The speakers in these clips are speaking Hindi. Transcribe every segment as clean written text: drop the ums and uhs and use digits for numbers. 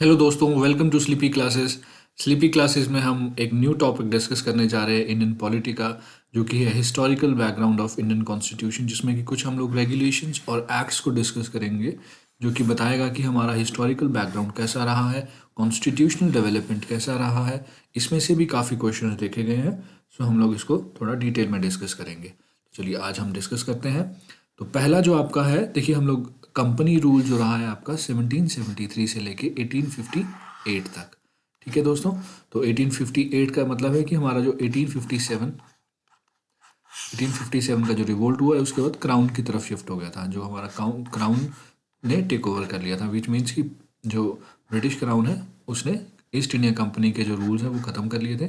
हेलो दोस्तों, welcome to sleepy classes. Sleepy classes में हम एक न्यू टॉपिक डिस्कस करने जा रहे हैं इंडियन पॉलिटी का, जो कि है historical background of Indian constitution, जिसमें कि कुछ हम लोग रेगुलेशंस और एक्ट्स को डिस्कस करेंगे, जो कि बताएगा कि हमारा हिस्टोरिकल बैकग्राउंड कैसा रहा है, कॉन्स्टिट्यूशनल डेवलपमेंट कैसा रहा है। इसमें से भी काफ़ी क्वेश्चन देखे गए हैं, सो हम लोग इसको थोड़ा डिटेल में डिस्कस करेंगे। तो चलिए आज हम डिस्कस करते हैं। तो पहला जो आपका है, देखिए हम लोग कंपनी रूल जो रहा है आपका 1773 से लेके 1858 तक। ठीक है दोस्तों। तो 1858 का मतलब है कि हमारा जो 1857 का जो रिवोल्ट हुआ है, उसके बाद क्राउन की तरफ शिफ्ट हो गया था। जो हमारा क्राउन ने टेक ओवर कर लिया था, विच मीन्स कि जो ब्रिटिश क्राउन है उसने ईस्ट इंडिया कंपनी के जो रूल्स हैं वो ख़त्म कर लिए थे।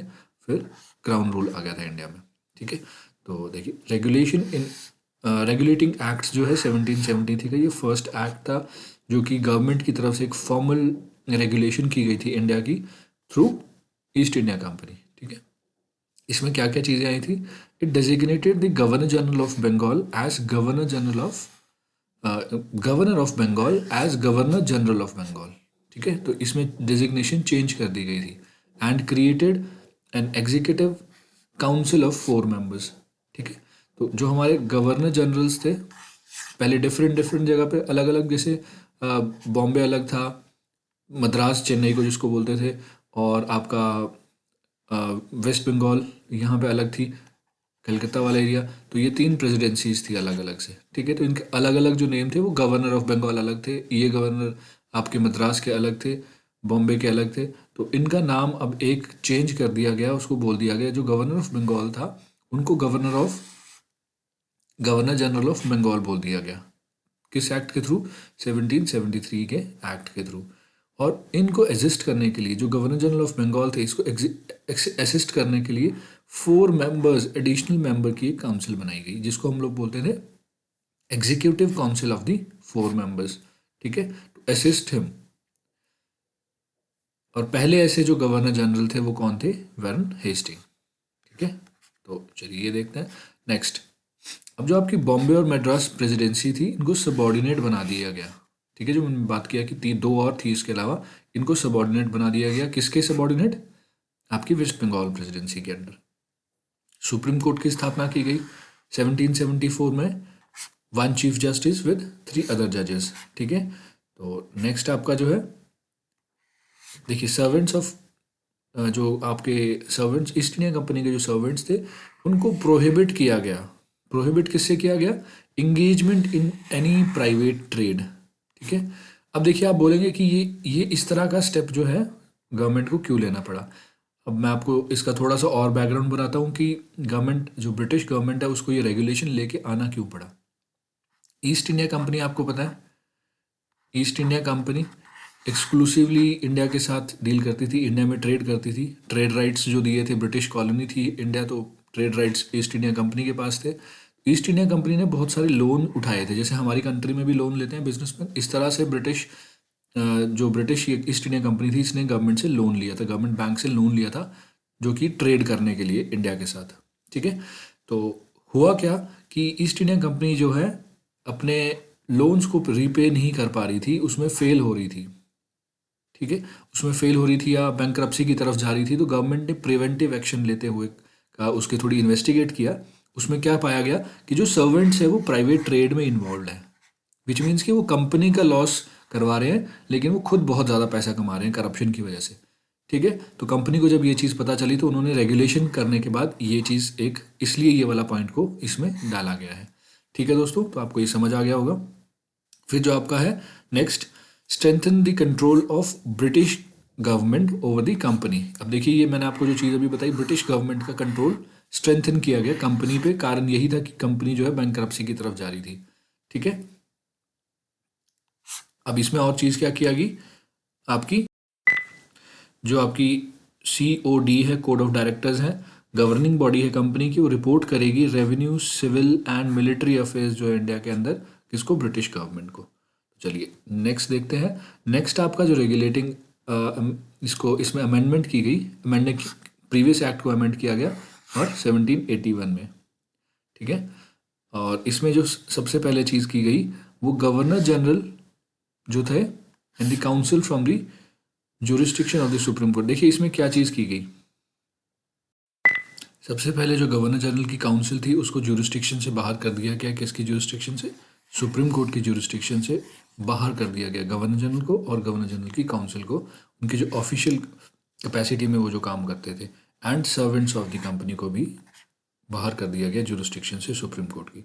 फिर क्राउन रूल आ गया था इंडिया में। ठीक है। तो देखिए रेगुलेटिंग एक्ट्स जो है 1773 का ये फर्स्ट एक्ट था, जो कि गवर्नमेंट की तरफ से एक फॉर्मल रेगुलेशन की गई थी इंडिया की थ्रू ईस्ट इंडिया कंपनी। ठीक है। इसमें क्या क्या चीज़ें आई थी? It designated the governor general of Bengal as governor general of Bengal. ठीक है। तो इसमें डेजिग्नेशन चेंज कर दी गई थी and created an executive council of 4 members. ठीक है। तो जो हमारे गवर्नर जनरल्स थे, पहले डिफरेंट डिफरेंट जगह पे अलग अलग, जैसे बॉम्बे अलग था, मद्रास चेन्नई को जिसको बोलते थे, और आपका वेस्ट बंगाल यहाँ पे अलग थी, कलकत्ता वाला एरिया। तो ये 3 प्रेसिडेंसीज थी अलग अलग से। ठीक है। तो इनके अलग अलग जो नेम थे, वो गवर्नर ऑफ बंगाल अलग थे, ये गवर्नर आपके मद्रास के अलग थे, बॉम्बे के अलग थे। तो इनका नाम अब एक चेंज कर दिया गया, उसको बोल दिया गया, जो गवर्नर ऑफ बंगाल था उनको गवर्नर जनरल ऑफ बंगाल बोल दिया गया। किस एक्ट के थ्रू? 1773 के एक्ट के थ्रू। और इनको असिस्ट करने के लिए, जो गवर्नर जनरल ऑफ बंगाल थे, इसको असिस्ट करने के लिए 4 मेंबर्स एडिशनल मेंबर की एक काउंसिल बनाई गई, जिसको हम लोग बोलते थे executive council of the 4 members. ठीक है। To assist him. और पहले ऐसे जो गवर्नर जनरल थे वो कौन थे? वारन हेस्टिंग। ठीक है। तो चलिए ये देखते हैं नेक्स्ट। अब जो आपकी बॉम्बे और मद्रास प्रेसिडेंसी थी, इनको सबॉर्डिनेट बना दिया गया। ठीक है। जो मैंने बात किया कि दो और थी इसके अलावा, इनको सबॉर्डिनेट बना दिया गया। किसके सबॉर्डिनेट? आपकी वेस्ट बंगाल प्रेसिडेंसी के अंडर। सुप्रीम कोर्ट की स्थापना की गई 1774 में, 1 चीफ जस्टिस विद 3 अदर जजेस। ठीक है। तो नेक्स्ट आपका जो है, देखिए सर्वेंट्स ऑफ, जो आपके सर्वेंट्स, ईस्ट इंडिया कंपनी के जो सर्वेंट्स थे, उनको प्रोहिबिट किया गया। प्रोहिबिट किससे किया गया? Engagement in any private trade. ठीक है। अब देखिए आप बोलेंगे कि ये इस तरह का स्टेप जो है गवर्नमेंट को क्यों लेना पड़ा। अब मैं आपको इसका थोड़ा सा और बैकग्राउंड बताता हूँ कि गवर्नमेंट, जो ब्रिटिश गवर्नमेंट है, उसको ये रेगुलेशन लेके आना क्यों पड़ा। ईस्ट इंडिया कंपनी आपको पता है, east India company exclusively India के साथ डील करती थी, इंडिया में ट्रेड करती थी। ट्रेड राइट्स जो दिए थे, ब्रिटिश कॉलोनी थी इंडिया, तो trade rights east India company के पास थे। ईस्ट इंडिया कंपनी ने बहुत सारे लोन उठाए थे, जैसे हमारी कंट्री में भी लोन लेते हैं बिजनेसमैन, इस तरह से जो ब्रिटिश ईस्ट इंडिया कंपनी थी, इसने गवर्नमेंट से लोन लिया था, गवर्नमेंट बैंक से लोन लिया था, जो कि ट्रेड करने के लिए इंडिया के साथ। ठीक है। तो हुआ क्या कि ईस्ट इंडिया कंपनी जो है अपने लोन्स को रीपे नहीं कर पा रही थी, उसमें फेल हो रही थी। ठीक है। उसमें फेल हो रही थी या बैंक्रप्सी की तरफ जा रही थी। तो गवर्नमेंट ने प्रिवेंटिव एक्शन लेते हुए का उसके थोड़ी इन्वेस्टिगेट किया। उसमें क्या पाया गया कि जो सर्वेंट्स है वो प्राइवेट ट्रेड में इन्वॉल्व है, विच मीन्स कि वो कंपनी का लॉस करवा रहे हैं, लेकिन वो खुद बहुत ज़्यादा पैसा कमा रहे हैं करप्शन की वजह से। ठीक है। तो कंपनी को जब ये चीज़ पता चली, तो उन्होंने रेगुलेशन करने के बाद ये चीज़ एक, इसलिए ये वाला पॉइंट को इसमें डाला गया है। ठीक है दोस्तों, तो आपको ये समझ आ गया होगा। फिर जो आपका है next, strengthen the control of British government over the company. अब देखिए, ये मैंने आपको जो चीज़ अभी बताई, ब्रिटिश गवर्नमेंट का कंट्रोल स्ट्रेंथन किया गया कंपनी पे। कारण यही था कि कंपनी जो है बैंक्रप्सी की तरफ जा रही थी। ठीक है। अब इसमें और चीज़ क्या किया गई, आपकी जो आपकी COD है, कोड ऑफ डायरेक्टर्स है, गवर्निंग बॉडी है कंपनी की, वो रिपोर्ट करेगी revenue, civil and military affairs जो है इंडिया के अंदर, किसको? ब्रिटिश गवर्नमेंट को। चलिए नेक्स्ट देखते हैं। नेक्स्ट आपका जो रेगुलेटिंग, इसको इसमें अमेंडमेंट की गई, अमेंडमेंट, प्रीवियस एक्ट को अमेंड किया गया और 1781 में। ठीक है। और इसमें जो सबसे पहले चीज़ की गई, वो गवर्नर जनरल जो थे and the council from the jurisdiction of the supreme court. देखिए इसमें क्या चीज़ की गई, सबसे पहले जो गवर्नर जनरल की काउंसिल थी उसको ज्यूरिस्डिक्शन से बाहर कर दिया गया। किसकी ज्यूरिस्डिक्शन से? सुप्रीम कोर्ट की ज्यूरिस्डिक्शन से बाहर कर दिया गया गवर्नर जनरल को और गवर्नर जनरल की काउंसिल को, उनकी जो ऑफिशियल कैपेसिटी में वो जो काम करते थे, and servants of the company को भी बाहर कर दिया गया ज्यूरिस्डिक्शन से सुप्रीम कोर्ट की।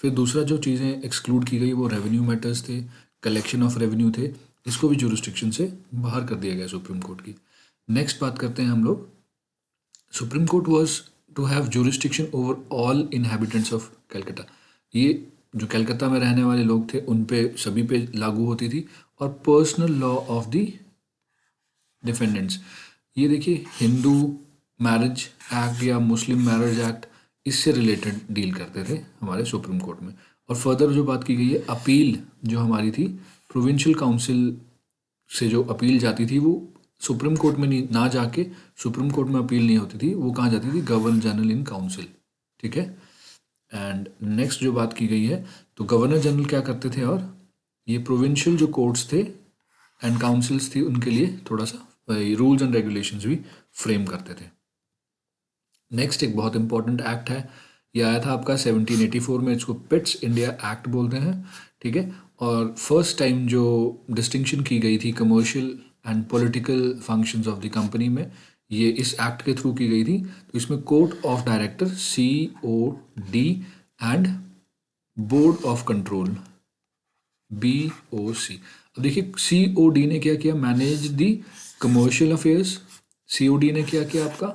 फिर दूसरा जो चीज़ें एक्सक्लूड की गई वो रेवेन्यू मैटर्स थे, कलेक्शन ऑफ रेवेन्यू थे, इसको भी ज्यूरिस्डिक्शन से बाहर कर दिया गया सुप्रीम कोर्ट की। नेक्स्ट बात करते हैं हम लोग, supreme court was to have jurisdiction over all inhabitants of Calcutta. ये जो कलकत्ता में रहने वाले लोग थे उन पे सभी पे लागू होती थी। और personal law of the defendants, ये देखिए हिंदू मैरिज एक्ट या मुस्लिम मैरिज एक्ट इससे रिलेटेड डील करते थे हमारे सुप्रीम कोर्ट में। और फर्दर जो बात की गई है, अपील जो हमारी थी प्रोविंशियल काउंसिल से जो अपील जाती थी वो सुप्रीम कोर्ट में नहीं ना जाके, सुप्रीम कोर्ट में अपील नहीं होती थी, वो कहाँ जाती थी? Governor general in council. ठीक है। एंड नेक्स्ट जो बात की गई है, तो गवर्नर जनरल क्या करते थे, और ये प्रोविंशियल जो कोर्ट्स थे एंड काउंसिल्स थी उनके लिए थोड़ा सा रूल्स एंड रेगुलेशंस भी फ्रेम करते थे। नेक्स्ट एक बहुत इंपॉर्टेंट एक्ट है, ये आया था आपका 1784 में, इसको पिट्स इंडिया एक्ट बोलते हैं। ठीक है। और फर्स्ट टाइम जो डिस्टिंक्शन की गई थी commercial and political functions of the company में, ये इस एक्ट के थ्रू की गई थी। तो इसमें court of director COD and board of control BOC। अब देखिए COD ने क्या किया, manage the commercial affairs. COD ने क्या किया आपका,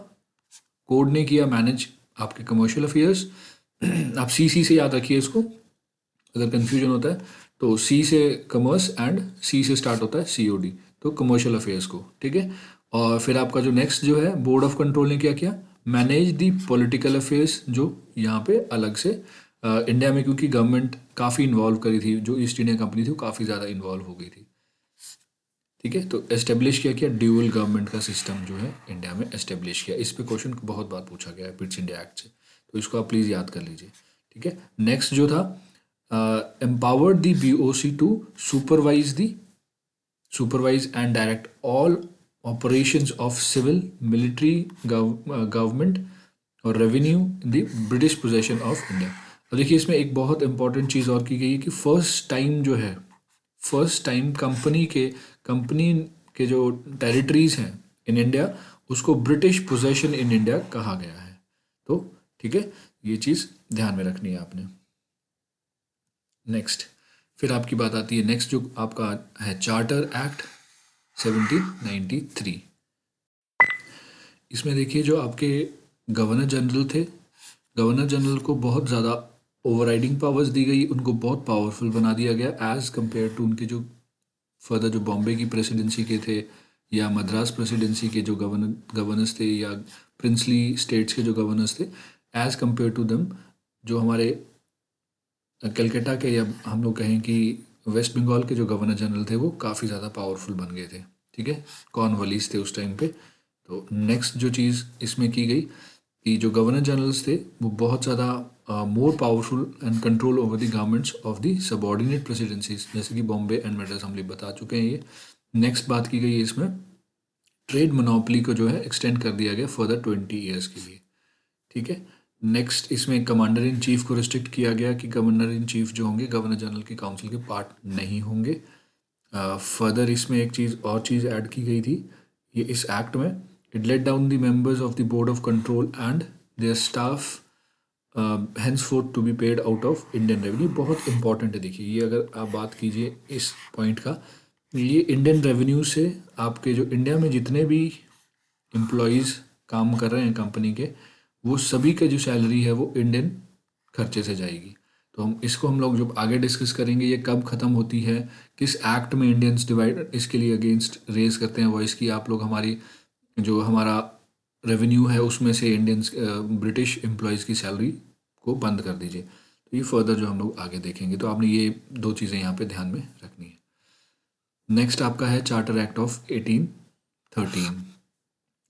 कोड ने किया मैनेज आपके कमर्शियल अफेयर्स। आप CC से याद रखिए इसको, अगर कंफ्यूजन होता है तो C से कमर्स एंड C से स्टार्ट होता है COD, तो कमर्शियल अफेयर्स को। ठीक है। और फिर आपका जो नेक्स्ट जो है, बोर्ड ऑफ कंट्रोल ने क्या किया, मैनेज दी पॉलिटिकल अफेयर्स, जो यहाँ पे अलग से इंडिया में क्योंकि गवर्नमेंट काफ़ी इन्वॉल्व करी थी, जो ईस्ट इंडिया कंपनी थी वो काफ़ी ज़्यादा इन्वॉल्व हो गई थी। ठीक है। तो एस्टेब्लिश किया ड्यूअल गवर्नमेंट का सिस्टम जो है इंडिया में एस्टेब्लिश किया। इस पे क्वेश्चन बहुत बार पूछा गया है पिट्स इंडिया एक्ट से, तो इसको आप प्लीज़ याद कर लीजिए। ठीक है। नेक्स्ट जो था, empowered the BOC to supervise and direct all operations of civil military government और revenue in the British possession of India. और देखिए इसमें एक बहुत इंपॉर्टेंट चीज़ और की गई है कि फर्स्ट टाइम जो है, फर्स्ट टाइम कंपनी के जो टेरिटरीज हैं इन इंडिया उसको ब्रिटिश पोजेशन इन इंडिया कहा गया है। तो ठीक है, ये चीज़ ध्यान में रखनी है आपने। नेक्स्ट फिर आपकी बात आती है, नेक्स्ट जो आपका है चार्टर एक्ट 1793। इसमें देखिए जो आपके गवर्नर जनरल थे, गवर्नर जनरल को बहुत ज़्यादा ओवरराइडिंग पावर्स दी गई, उनको बहुत पावरफुल बना दिया गया एज़ कम्पेयर टू उनके जो फर्दर जो बॉम्बे की प्रेसिडेंसी के थे या मद्रास प्रेसिडेंसी के जो गवर्नर्स थे या प्रिंसली स्टेट्स के जो गवर्नर्स थे, एज़ कम्पेयर टू दम जो हमारे कलकत्ता के या हम लोग कहें कि वेस्ट बंगाल के जो गवर्नर जनरल थे वो काफ़ी ज़्यादा पावरफुल बन गए थे। ठीक है, कॉर्नवालिस थे उस टाइम पे। तो नेक्स्ट जो चीज़ इसमें की गई कि जो गवर्नर जनरल्स थे वो बहुत ज़्यादा more powerful and control over the governments of the subordinate presidencies, जैसे कि बॉम्बे एंड मद्रास हम लोग बता चुके हैं ये। नेक्स्ट बात की गई है इसमें, ट्रेड मोनोपोली को जो है एक्सटेंड कर दिया गया फर्दर 20 ईयर्स के लिए। ठीक है। नेक्स्ट इसमें कमांडर इन चीफ को रिस्ट्रिक्ट किया गया कि गवर्नर इन चीफ जो होंगे गवर्नर जनरल की काउंसिल के पार्ट नहीं होंगे। फर्दर इसमें एक चीज़ और चीज़ ऐड की गई थी ये इस एक्ट में, it let down the members of the board of control and their staff henceforth to be paid out of Indian revenue. बहुत इंपॉर्टेंट है, देखिए ये अगर आप बात कीजिए इस पॉइंट का, ये इंडियन रेवेन्यू से आपके जो इंडिया में जितने भी एम्प्लॉयज़ काम कर रहे हैं कंपनी के, वो सभी का जो सैलरी है वो इंडियन खर्चे से जाएगी। तो हम लोग जब आगे डिस्कस करेंगे ये कब ख़त्म होती है, किस एक्ट में इंडियंस डिवाइड इसके लिए अगेंस्ट रेज करते हैं वॉइस की आप लोग, हमारी जो हमारा रेवेन्यू है उसमें से इंडियंस ब्रिटिश एम्प्लॉयज़ की सैलरी को बंद कर दीजिए। तो ये फर्दर जो हम लोग आगे देखेंगे, तो आपने ये दो चीज़ें यहाँ पे ध्यान में रखनी है। नेक्स्ट आपका है चार्टर एक्ट ऑफ 1813।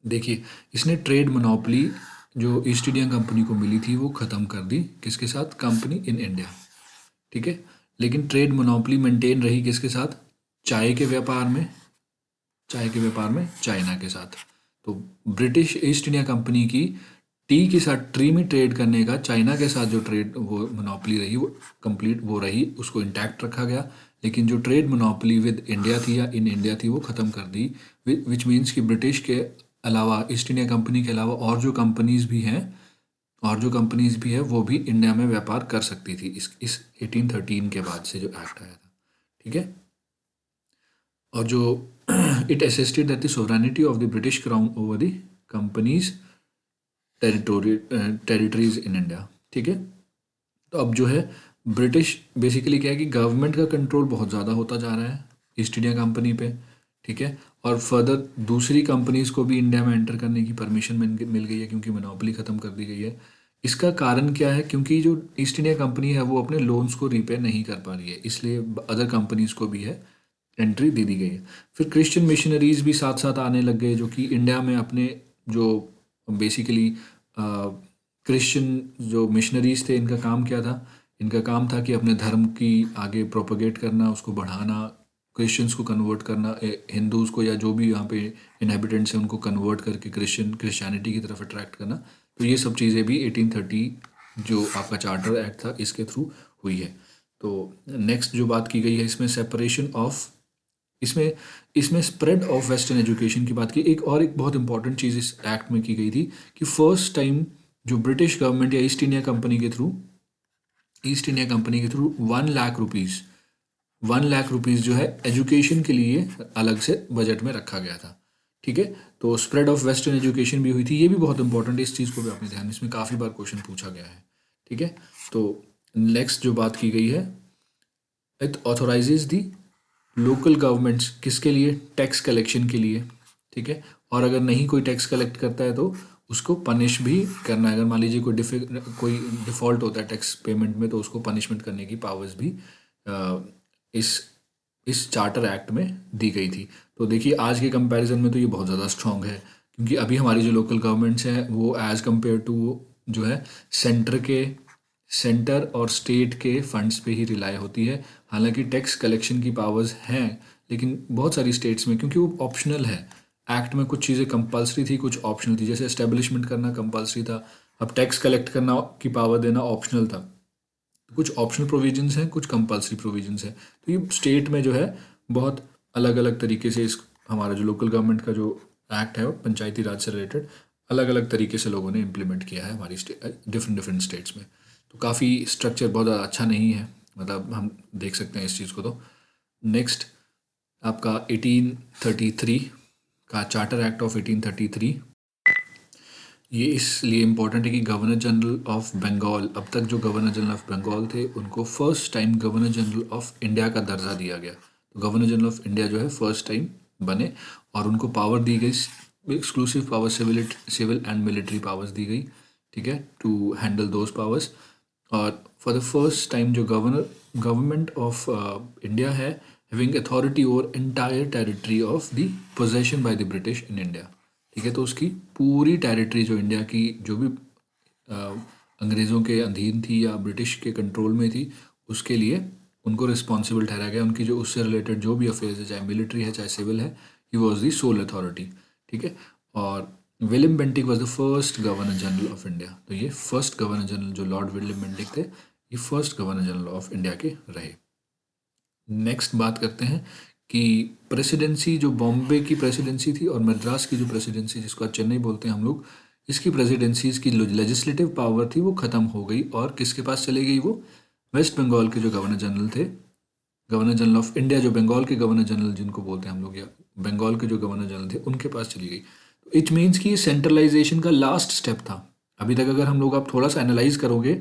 देखिए इसने ट्रेड मोनोपोली जो ईस्ट इंडिया कंपनी को मिली थी वो ख़त्म कर दी, किसके साथ? कंपनी इन इंडिया। ठीक है। लेकिन ट्रेड मोनोपोली मेंटेन रही किसके साथ? चाय के व्यापार में चाय के व्यापार में चाइना के साथ। तो ब्रिटिश ईस्ट इंडिया कंपनी की टी के साथ, ट्री में ट्रेड करने का चाइना के साथ जो ट्रेड वो मोनोपोली रही वो कंप्लीट वो रही, उसको इंटैक्ट रखा गया। लेकिन जो ट्रेड मोनोपोली विद इंडिया थी या इन इंडिया थी वो ख़त्म कर दी, विच मीन्स कि ब्रिटिश के अलावा, ईस्ट इंडिया कंपनी के अलावा और जो कंपनीज भी है वो भी इंडिया में व्यापार कर सकती थी इस 1813 के बाद से जो एक्ट आया था। ठीक है। और जो it assisted that the sovereignty of the British crown over the companies territories in India. ठीक है। तो अब जो है ब्रिटिश बेसिकली क्या है कि गवर्नमेंट का कंट्रोल बहुत ज़्यादा होता जा रहा है ईस्ट इंडिया कंपनी पे। ठीक है। और फर्दर दूसरी कंपनीज को भी इंडिया में एंटर करने की परमिशन मिल गई है क्योंकि मोनोपोली ख़त्म कर दी गई है। इसका कारण क्या है? क्योंकि जो ईस्ट इंडिया कंपनी है वो अपने लोन्स को रीपे नहीं कर पा रही है, इसलिए अदर कंपनीज को भी है एंट्री दे दी गई है। फिर क्रिश्चियन मिशनरीज भी साथ साथ आने लग गए जो कि इंडिया में अपने जो बेसिकली क्रिश्चियन जो मिशनरीज थे, इनका काम क्या था? इनका काम था कि अपने धर्म की आगे प्रोपोगेट करना, उसको बढ़ाना, क्रिश्चियंस को कन्वर्ट करना, हिंदूज़ को या जो भी यहाँ पे इनहेबिटेंट्स हैं उनको कन्वर्ट करके क्रिश्चियनिटी की तरफ अट्रैक्ट करना। तो ये सब चीज़ें भी 1830 जो आपका चार्टर एक्ट था इसके थ्रू हुई है। तो नेक्स्ट जो बात की गई है इसमें सेपरेशन ऑफ, इसमें इसमें स्प्रेड ऑफ वेस्टर्न एजुकेशन की बात की। एक बहुत इंपॉर्टेंट चीज़ इस एक्ट में की गई थी कि फर्स्ट टाइम जो ब्रिटिश गवर्नमेंट या ईस्ट इंडिया कंपनी के थ्रू 1 लाख रुपीज़ जो है एजुकेशन के लिए अलग से बजट में रखा गया था। ठीक है। तो स्प्रेड ऑफ वेस्टर्न एजुकेशन भी हुई थी, ये भी बहुत इंपॉर्टेंट है, इस चीज़ को भी आपने ध्यान, इसमें काफ़ी बार क्वेश्चन पूछा गया है। ठीक है। तो नेक्स्ट जो बात की गई है, it authorises the local governments किसके लिए? टैक्स कलेक्शन के लिए। ठीक है। और अगर नहीं कोई टैक्स कलेक्ट करता है तो उसको पनिश भी करना है। अगर मान लीजिए कोई डिफ़ॉल्ट होता है टैक्स पेमेंट में तो उसको पनिशमेंट करने की पावर्स भी इस इस चार्टर एक्ट में दी गई थी। तो देखिए आज के कंपैरिजन में तो ये बहुत ज़्यादा स्ट्रॉन्ग है क्योंकि अभी हमारी जो लोकल गवर्नमेंट्स हैं वो एज़ कम्पेयर टू जो है सेंटर और स्टेट के फंड्स पे ही रिलाई होती है। हालांकि टैक्स कलेक्शन की पावर्स हैं लेकिन बहुत सारी स्टेट्स में, क्योंकि वो ऑप्शनल है, एक्ट में कुछ चीज़ें कंपलसरी थी, कुछ ऑप्शनल थी। जैसे एस्टेब्लिशमेंट करना कंपलसरी था, अब टैक्स कलेक्ट करना की पावर देना ऑप्शनल था। कुछ ऑप्शनल प्रोविजंस हैं, कुछ कंपलसरी प्रोविजंस हैं। तो ये स्टेट में जो है बहुत अलग अलग तरीके से इस हमारा जो लोकल गवर्नमेंट का जो एक्ट है वो पंचायती राज से रिलेटेड अलग अलग तरीके से लोगों ने इम्प्लीमेंट किया है हमारी डिफरेंट स्टेट्स में। तो काफ़ी स्ट्रक्चर बहुत ज़्यादा अच्छा नहीं है, मतलब हम देख सकते हैं इस चीज़ को। तो नेक्स्ट आपका 1833 का चार्टर एक्ट ऑफ 1833, ये इसलिए इम्पोर्टेंट है कि गवर्नर जनरल ऑफ बंगाल, अब तक जो गवर्नर जनरल ऑफ बंगाल थे उनको first time governor general of India का दर्जा दिया गया। तो गवर्नर जनरल ऑफ इंडिया जो है फर्स्ट टाइम बने और उनको पावर दी गई, exclusive power, civil and military powers दी गई। ठीक है, टू हैंडल दोज पावर्स। और फॉर द फर्स्ट टाइम जो गवर्नमेंट ऑफ इंडिया है having authority over entire territory of the possession by the British in India. ठीक है। तो उसकी पूरी टेरिटरी जो इंडिया की जो भी अंग्रेज़ों के अधीन थी या ब्रिटिश के कंट्रोल में थी उसके लिए उनको रिस्पॉन्सिबल ठहराया गया। उनकी जो उससे रिलेटेड जो भी अफेयर्स है, चाहे मिलिट्री है चाहे सिविल है, he was the soul authority. ठीक है। और William Bentinck was the first governor general of India. तो ये फर्स्ट गवर्नर जनरल जो लॉर्ड विलियम बेंटिक थे, ये first governor general of India के रहे। नेक्स्ट बात करते हैं कि प्रेसिडेंसी, जो बॉम्बे की प्रेसिडेंसी थी और मद्रास की जो प्रेसिडेंसी जिसको आज चेन्नई बोलते हैं हम लोग, इसकी प्रेसिडेंसीज की लेजिस्लेटिव पावर थी वो ख़त्म हो गई और किसके पास चली गई? वो वेस्ट बंगाल के जो गवर्नर जनरल थे, गवर्नर जनरल ऑफ इंडिया, जो बंगाल के गवर्नर जनरल जिनको बोलते हैं हम लोग, या बंगाल के जो गवर्नर जनरल थे उनके पास चली गई। तो इट मीन्स कि सेंट्रलाइजेशन का लास्ट स्टेप था। अभी तक अगर हम लोग आप थोड़ा सा एनालाइज करोगे,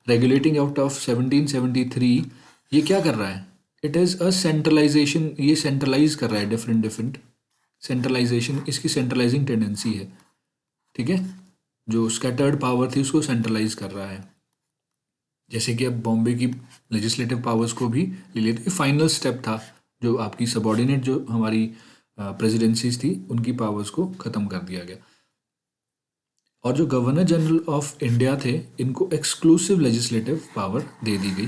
रेगुलेटिंग एक्ट ऑफ 1773 ये क्या कर रहा है? इट इज़ अ सेंट्रलाइजेशन, ये सेंट्रलाइज कर रहा है डिफरेंट सेंट्रलाइजेशन, इसकी सेंट्रलाइजिंग टेंडेंसी है। ठीक है। जो स्कैटर्ड पावर थी उसको सेंट्रलाइज कर रहा है, जैसे कि अब बॉम्बे की लेजिस्लेटिव पावर्स को भी ले लिया। तो फाइनल स्टेप था जो आपकी सबॉर्डिनेट जो हमारी प्रेसिडेंसीज थी उनकी पावर्स को ख़त्म कर दिया गया। और जो गवर्नर जनरल ऑफ इंडिया थे इनको एक्सक्लूसिव लेजिस्लेटिव पावर दे दी गई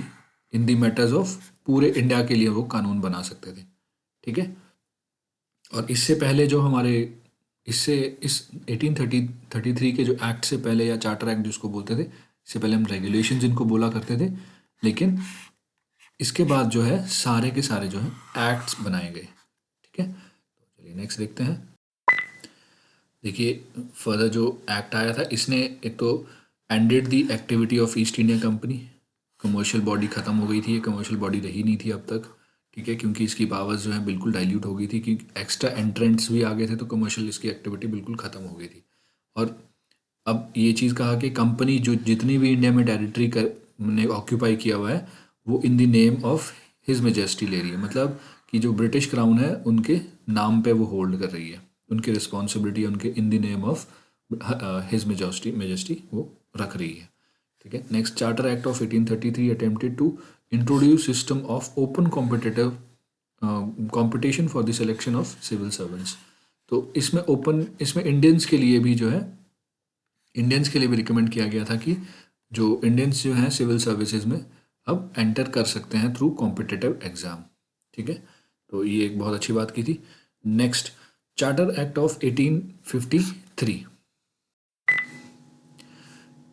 इन दी मैटर्स ऑफ, पूरे इंडिया के लिए वो कानून बना सकते थे। ठीक है। और इससे पहले जो हमारे इससे इस 1833 के जो एक्ट से पहले, या चार्टर एक्ट जिसको बोलते थे, इससे पहले हम रेगुलेशन जिनको बोला करते थे, लेकिन इसके बाद जो है सारे के सारे जो है एक्ट्स बनाए गए। ठीक है, तो चलिए नेक्स्ट देखते हैं। देखिए फर्दर जो एक्ट आया था, इसने एक तो ended the activity of east India company. Commercial body ख़त्म हो गई थी, ये कमर्शियल बॉडी रही नहीं थी अब तक। ठीक है, क्योंकि इसकी पावर्स जो है बिल्कुल डाइल्यूट हो गई थी, क्योंकि एक्स्ट्रा एंट्रेंट्स भी आ गए थे, तो कमर्शियल इसकी एक्टिविटी बिल्कुल ख़त्म हो गई थी। और अब ये चीज़ कहा कि कंपनी जो जितनी भी इंडिया में टेरिटरी कर ने ऑक्यूपाई किया हुआ है, वो इन the name of his majesty ले रही है। मतलब कि जो ब्रिटिश क्राउन है उनके नाम पे वो होल्ड कर रही है, उनकी रिस्पॉन्सिबिलिटी उनके in the name of his majesty वो रख रही है। ठीक है, next charter act of 1833 attempted to introduce system of open competitive competition for the selection of civil servants. तो इसमें इंडियंस के लिए भी जो है, इंडियंस के लिए भी रिकमेंड किया गया था कि जो इंडियंस जो हैं सिविल सर्विसेज में अब एंटर कर सकते हैं थ्रू कॉम्पिटिटिव एग्ज़ाम। ठीक है, तो ये एक बहुत अच्छी बात की थी। Next charter act of 1853।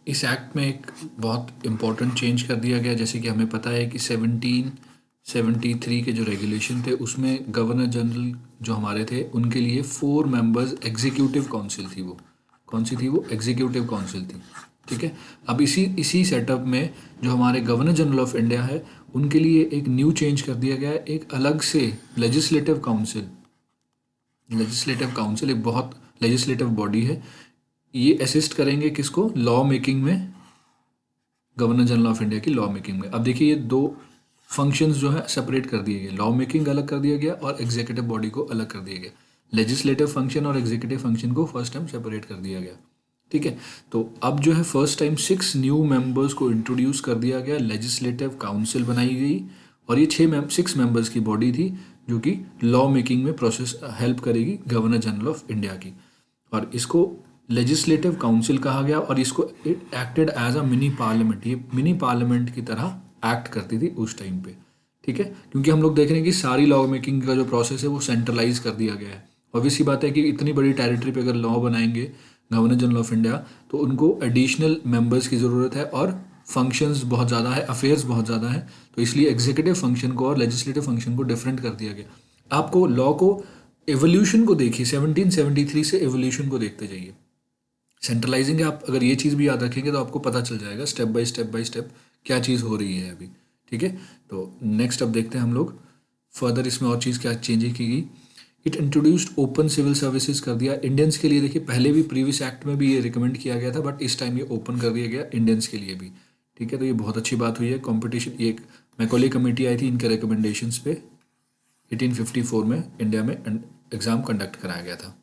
इस एक्ट में एक बहुत इम्पोर्टेंट चेंज कर दिया गया। जैसे कि हमें पता है कि 1773 के जो रेगुलेशन थे उसमें गवर्नर जनरल जो हमारे थे उनके लिए 4 मेंबर्स एग्जीक्यूटिव काउंसिल थी। वो कौन सी थी? वो एग्जीक्यूटिव काउंसिल थी। ठीक है, अब इसी सेटअप में जो हमारे गवर्नर जनरल ऑफ इंडिया है उनके लिए एक न्यू चेंज कर दिया गया है, एक अलग से लेजिस्लेटिव काउंसिल। लेजिस्लेटिव काउंसिल एक बहुत लेजिस्लेटिव बॉडी है। ये असिस्ट करेंगे किसको? लॉ मेकिंग में, गवर्नर जनरल ऑफ इंडिया की लॉ मेकिंग में। अब देखिए ये दो फंक्शंस जो है सेपरेट कर दिए गए, लॉ मेकिंग अलग कर दिया गया और एग्जीक्यूटिव बॉडी को अलग कर दिया गया। लेजिस्लेटिव फंक्शन और एग्जीक्यूटिव फंक्शन को फर्स्ट टाइम सेपरेट कर दिया गया। ठीक है, तो अब जो है फर्स्ट टाइम 6 न्यू मेंबर्स को इंट्रोड्यूस कर दिया गया, लेजिस्लेटिव काउंसिल बनाई गई और ये 6 मेंबर्स की बॉडी थी जो कि लॉ मेकिंग में प्रोसेस हेल्प करेगी गवर्नर जनरल ऑफ इंडिया की। और इसको लेजिस्लेटिव काउंसिल कहा गया और इसको it acted as a mini parliament. ये मिनी पार्लियामेंट की तरह एक्ट करती थी उस टाइम पे। ठीक है, क्योंकि हम लोग देख रहे हैं कि सारी लॉ मेकिंग का जो प्रोसेस है वो सेंट्रलाइज कर दिया गया है। ऑब्वियस सी बात है कि इतनी बड़ी टेरिटरी पे अगर लॉ बनाएंगे गवर्नर जनरल ऑफ इंडिया तो उनको एडिशनल मेंबर्स की ज़रूरत है और फंक्शंस बहुत ज़्यादा है, अफेयर्स बहुत ज़्यादा है। तो इसलिए एग्जीक्यूटिव फंक्शन को और लेजिस्लेटिव फंक्शन को डिफरेंट कर दिया गया। आपको लॉ को एवोल्यूशन को देखिए, 1773 से एवोल्यूशन को देखते जाइए। सेंट्रलाइजिंग आप अगर ये चीज़ भी याद रखेंगे तो आपको पता चल जाएगा स्टेप बाय स्टेप क्या चीज़ हो रही है अभी। ठीक है, तो नेक्स्ट अब देखते हैं हम लोग फर्दर इसमें और चीज़ क्या चेंज की गई। It introduced open civil services कर दिया इंडियंस के लिए। देखिए पहले भी प्रीवियस एक्ट में भी ये रिकमेंड किया गया था, बट इस टाइम ये ओपन कर दिया गया इंडियंस के लिए भी। ठीक है, तो ये बहुत अच्छी बात हुई है। कंपटीशन, ये एक मैकॉले कमेटी आई थी, इनके रिकमेंडेशंस पे 1854 में इंडिया में एग्ज़ाम कंडक्ट कराया गया था।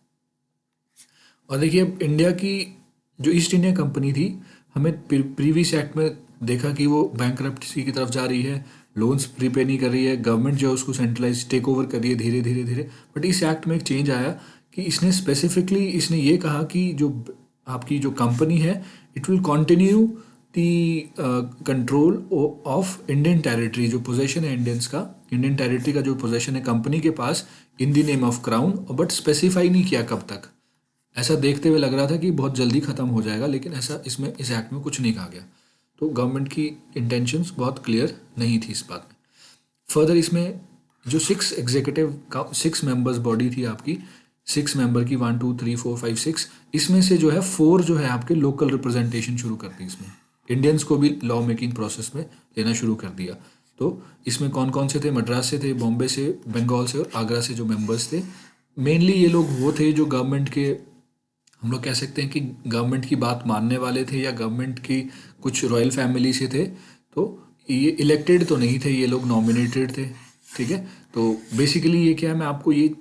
और देखिए अब इंडिया की जो ईस्ट इंडिया कंपनी थी, हमें प्रीवियस एक्ट में देखा कि वो बैंकरप्सी की तरफ जा रही है, लोन्स प्रीपे नहीं कर रही है, गवर्नमेंट जो है उसको सेंट्रलाइज टेक ओवर कर रही है धीरे धीरे धीरे। बट इस एक्ट में एक चेंज आया कि इसने स्पेसिफिकली इसने ये कहा कि जो आपकी जो कंपनी है it will continue the control of Indian territory. जो पोजेशन है इंडियंस का, इंडियन टेरिटरी का जो पोजेशन है कंपनी के पास in the name of crown, but specify नहीं किया कब तक। ऐसा देखते हुए लग रहा था कि बहुत जल्दी ख़त्म हो जाएगा, लेकिन ऐसा इसमें इस एक्ट में कुछ नहीं कहा गया। तो गवर्नमेंट की इंटेंशंस बहुत क्लियर नहीं थी इस बात में। फर्दर इसमें जो 6 मेंबर्स बॉडी थी आपकी, 6 मेंबर की 1 2 3 4 5 6, इसमें से जो है 4 जो है आपके लोकल रिप्रेजेंटेशन शुरू कर दी। इसमें इंडियंस को भी लॉ मेकिंग प्रोसेस में लेना शुरू कर दिया। तो इसमें कौन कौन से थे? मद्रास से थे, बॉम्बे से, बंगाल से और आगरा से जो मेंबर्स थे। मेनली ये लोग वो थे जो गवर्नमेंट के, हम लोग कह सकते हैं कि गवर्नमेंट की बात मानने वाले थे या गवर्नमेंट की कुछ रॉयल फैमिली से थे। तो ये इलेक्टेड तो नहीं थे, ये लोग नॉमिनेटेड थे। ठीक है, तो बेसिकली ये क्या है, मैं आपको ये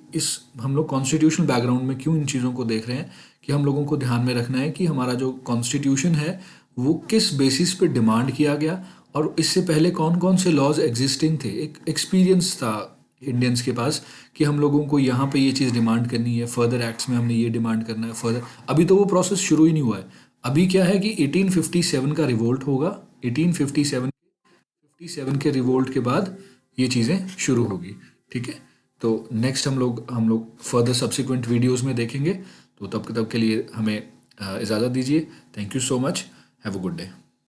हम लोग कॉन्स्टिट्यूशनल बैकग्राउंड में क्यों इन चीज़ों को देख रहे हैं कि हम लोगों को ध्यान में रखना है कि हमारा जो कॉन्स्टिट्यूशन है वो किस बेसिस पे डिमांड किया गया और इससे पहले कौन कौन से लॉज एग्जिस्टिंग थे। एक एक्सपीरियंस था इंडियंस के पास कि हम लोगों को यहाँ पे ये चीज़ डिमांड करनी है, फर्दर एक्ट्स में हमने ये डिमांड करना है फर्दर। अभी तो वो प्रोसेस शुरू ही नहीं हुआ है। अभी क्या है कि 1857 का रिवोल्ट होगा, 1857 के रिवोल्ट के बाद ये चीज़ें शुरू होगी। ठीक है, तो नेक्स्ट हम लोग फर्दर सब्सिक्वेंट वीडियोस में देखेंगे। तो तब के लिए हमें इजाज़त दीजिए। Thank you so much. Have a good day.